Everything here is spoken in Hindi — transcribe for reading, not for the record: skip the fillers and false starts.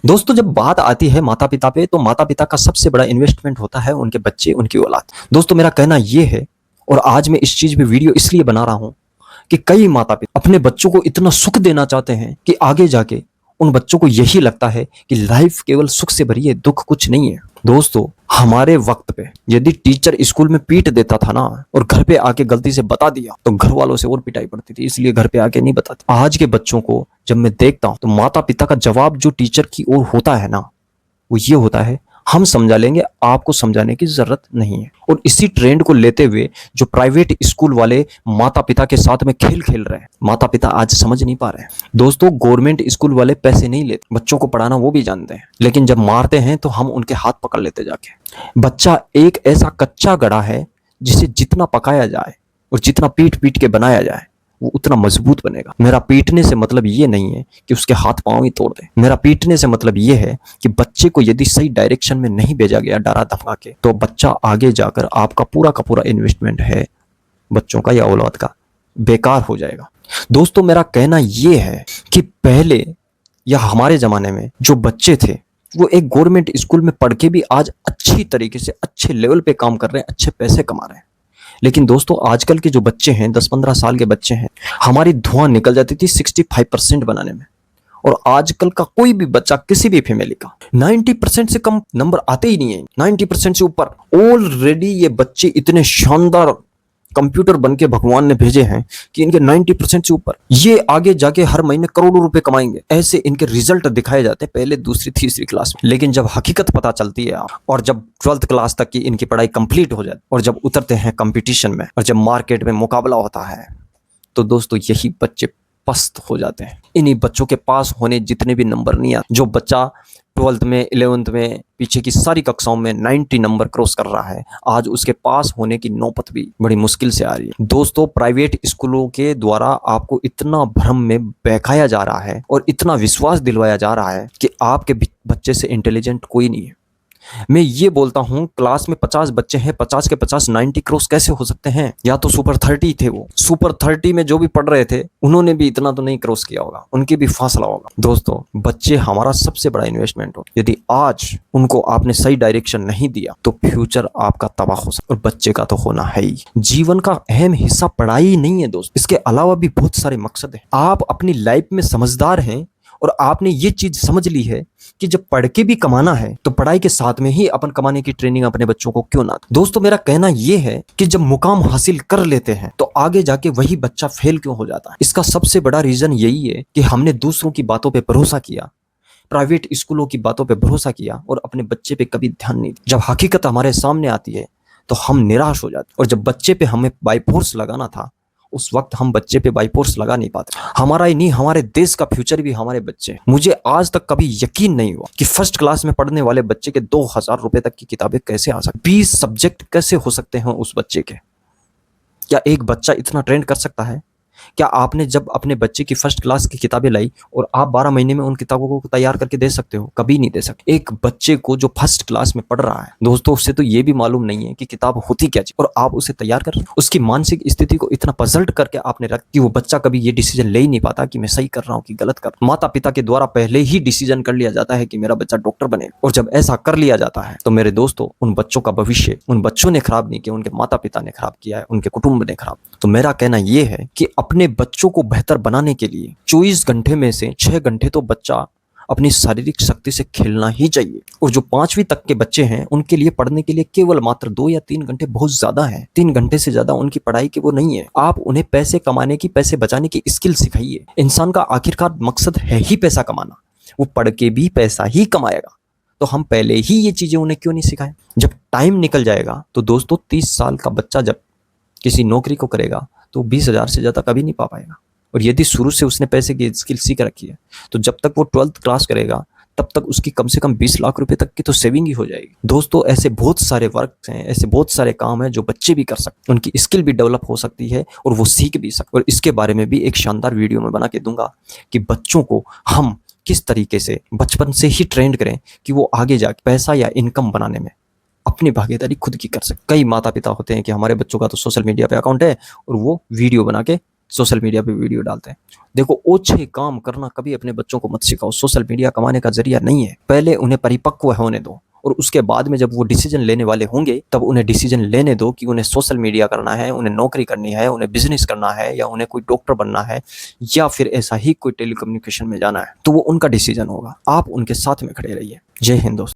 दोस्तों, जब बात आती है माता पिता पे, तो माता पिता का सबसे बड़ा इन्वेस्टमेंट होता है उनके बच्चे, उनकी औलाद। दोस्तों, मेरा कहना यह है, और आज मैं इस चीज पे वीडियो इसलिए बना रहा हूं कि कई माता पिता अपने बच्चों को इतना सुख देना चाहते हैं कि आगे जाके उन बच्चों को यही लगता है कि लाइफ केवल सुख से भरी है, दुख कुछ नहीं है। दोस्तों, हमारे वक्त पे यदि टीचर स्कूल में पीट देता था ना, और घर पे आके गलती से बता दिया, तो घर वालों से और पिटाई पड़ती थी, इसलिए घर पे आके नहीं बताते। आज के बच्चों को जब मैं देखता हूं, तो माता पिता का जवाब जो टीचर की ओर होता है ना, वो ये होता है, हम समझा लेंगे, आपको समझाने की जरूरत नहीं है। और इसी ट्रेंड को लेते हुए जो प्राइवेट स्कूल वाले माता पिता के साथ में खेल खेल रहे हैं, माता पिता आज समझ नहीं पा रहे हैं। दोस्तों, गवर्नमेंट स्कूल वाले पैसे नहीं लेते, बच्चों को पढ़ाना वो भी जानते हैं, लेकिन जब मारते हैं तो हम उनके हाथ पकड़ लेते जाके। बच्चा एक ऐसा कच्चा गड़ा है जिसे जितना पकाया जाए और जितना पीट पीट के बनाया जाए, वो उतना मजबूत बनेगा। मेरा पीटने से मतलब ये नहीं है कि उसके हाथ पांव ही तोड़ दे। मेरा पीटने से मतलब ये है कि बच्चे को यदि सही डायरेक्शन में नहीं भेजा गया डरा धमका के, तो बच्चा आगे जाकर आपका पूरा का पूरा इन्वेस्टमेंट है बच्चों का या औलाद का, बेकार हो जाएगा। दोस्तों, मेरा कहना यह है कि पहले या हमारे जमाने में जो बच्चे थे, वो एक गवर्नमेंट स्कूल में पढ़ के भी आज अच्छी तरीके से अच्छे लेवल पे काम कर रहे हैं, अच्छे पैसे कमा रहे हैं। लेकिन दोस्तों, आजकल के जो बच्चे हैं, 10-15 साल के बच्चे हैं, हमारी धुआं निकल जाती थी 65% बनाने में। और आजकल का कोई भी बच्चा, किसी भी फैमिली का, 90% से कम नंबर आते ही नहीं है, 90% से ऊपर। ऑलरेडी ये बच्चे इतने शानदार कंप्यूटर बन के भगवान ने भेजे हैं कि इनके 90% से ऊपर, ये आगे जाके हर महीने करोड़ों रुपए कमाएंगे। ऐसे इनके रिजल्ट दिखाए जाते हैं पहले, दूसरी, तीसरी क्लास में। लेकिन जब हकीकत पता चलती है और जब 12th क्लास तक की इनकी पढ़ाई कंप्लीट हो जाती, और जब उतरते हैं कंपटीशन में, और जब मार्केट में मुकाबला होता है, तो दोस्तों यही बच्चे पस्त हो जाते हैं। इन्हीं बच्चों के पास होने जितने भी नंबर नहीं आते। जो बच्चा 12th में, 11th में, पीछे की सारी कक्षाओं में 90 नंबर क्रॉस कर रहा है, आज उसके पास होने की नौबत भी बड़ी मुश्किल से आ रही है। दोस्तों, प्राइवेट स्कूलों के द्वारा आपको इतना भ्रम में बहकाया जा रहा है और इतना विश्वास दिलवाया जा रहा है कि आपके बच्चे से इंटेलिजेंट कोई नहीं है। मैं ये बोलता हूं, क्लास में 50 बच्चे हैं, 50 के 50 90 क्रॉस कैसे हो सकते हैं? या तो सुपर 30 थे, वो सुपर 30 में जो भी पढ़ रहे थे, उन्होंने भी इतना तो नहीं क्रॉस किया होगा, उनके भी फासला होगा। दोस्तों, बच्चे हमारा सबसे बड़ा इन्वेस्टमेंट हो। यदि आज उनको आपने सही डायरेक्शन नहीं दिया, तो फ्यूचर आपका तबाह हो सकता है, और बच्चे का तो होना है ही। जीवन का अहम हिस्सा पढ़ाई नहीं है दोस्त, इसके अलावा भी बहुत सारे मकसद है। आप अपनी लाइफ में समझदार हैं और आपने ये चीज समझ ली है कि जब पढ़ के भी कमाना है, तो पढ़ाई के साथ में ही अपन कमाने की ट्रेनिंग अपने बच्चों को क्यों ना। दोस्तों, मेरा कहना यह है कि जब मुकाम हासिल कर लेते हैं, तो आगे जाके वही बच्चा फेल क्यों हो जाता है? इसका सबसे बड़ा रीजन यही है कि हमने दूसरों की बातों पे भरोसा किया, प्राइवेट स्कूलों की बातों पे भरोसा किया, और अपने बच्चे पे कभी ध्यान नहीं दिया। जब हकीकत हमारे सामने आती है, तो हम निराश हो जाते। और जब बच्चे पे हमें बाई फोर्स लगाना था, उस वक्त हम बच्चे पे बाई फोर्स लगा नहीं पाते। हमारा ही नहीं, हमारे देश का फ्यूचर भी हमारे बच्चे। मुझे आज तक कभी यकीन नहीं हुआ कि फर्स्ट क्लास में पढ़ने वाले बच्चे के 2000 रुपए तक की किताबें कैसे आ सकती, 20 सब्जेक्ट कैसे हो सकते हैं उस बच्चे के। क्या एक बच्चा इतना ट्रेंड कर सकता है? क्या आपने जब अपने बच्चे की फर्स्ट क्लास की किताबें लाई, और आप 12 महीने में उन किताबों को तैयार करके दे सकते हो? कभी नहीं दे सकते। एक बच्चे को जो फर्स्ट क्लास में पढ़ रहा है दोस्तों, उससे तो ये भी मालूम नहीं है कि किताब होती क्या चीज, और आप उसे तैयार कर रहे हो। उसकी मानसिक स्थिति को इतना पजल्ट करके आपने रख कि वो बच्चा कभी ये डिसीजन ले ही नहीं पाता कि मैं सही कर रहा हूँ कि गलत कर रहा हूं। माता पिता के द्वारा पहले ही डिसीजन कर लिया जाता है कि मेरा बच्चा डॉक्टर बनेगा, और जब ऐसा कर लिया जाता है, तो मेरे दोस्तों, उन बच्चों का भविष्य उन बच्चों ने खराब नहीं किया, उनके माता पिता ने खराब किया है, उनके कुटुंब ने खराब। तो मेरा कहना यह है कि अपने बच्चों को बेहतर बनाने के लिए 24 घंटे में से 6 घंटे तो बच्चा अपनी शारीरिक शक्ति से खेलना ही चाहिए। और जो 5वीं तक के बच्चे हैं, उनके लिए पढ़ने के लिए केवल मात्र 2 या 3 घंटे बहुत ज्यादा है। 3 घंटे से ज्यादा उनकी पढ़ाई की वो नहीं है। आप उन्हें पैसे कमाने की, पैसे बचाने की स्किल सिखाइए। इंसान का आखिरकार मकसद है ही पैसा कमाना, वो पढ़ के भी पैसा ही कमाएगा। तो हम पहले ही ये चीजें उन्हें क्यों नहीं सिखाएं? जब टाइम निकल जाएगा, तो दोस्तों 30 साल का बच्चा जब किसी नौकरी को करेगा, तो 20,000 से ज्यादा कभी नहीं पा पाएगा। और यदि शुरू से उसने पैसे की स्किल सीख रखी है, तो जब तक वो 12th क्लास करेगा, तब तक उसकी कम से कम 20 लाख रुपए तक की तो सेविंग ही हो जाएगी। दोस्तों, ऐसे बहुत सारे वर्क हैं, ऐसे बहुत सारे काम हैं जो बच्चे भी कर सकते हैं। उनकी स्किल भी डेवलप हो सकती है और वो सीख भी सकते। और इसके बारे में भी एक शानदार वीडियो में बना के दूंगा कि बच्चों को हम किस तरीके से बचपन से ही ट्रेंड करें कि वो आगे जाके पैसा या इनकम बनाने में अपनी भागीदारी खुद की कर सकते। कई माता पिता होते हैं कि हमारे बच्चों का तो सोशल मीडिया पे अकाउंट है, और वो वीडियो बना के सोशल मीडिया पे वीडियो डालते हैं। देखो, ओछे काम करना कभी अपने बच्चों को मत सिखाओ। सोशल मीडिया कमाने का जरिया नहीं है। पहले उन्हें परिपक्व होने दो और उसके बाद में जब वो डिसीजन लेने वाले होंगे तब उन्हें डिसीजन लेने दो कि उन्हें सोशल मीडिया करना है, उन्हें नौकरी करनी है, उन्हें बिजनेस करना है, या उन्हें कोई डॉक्टर बनना है, या फिर ऐसा ही कोई टेलीकम्युनिकेशन में जाना है। तो वो उनका डिसीजन होगा। आप उनके साथ में खड़े रहिए। जय हिंद दोस्तों।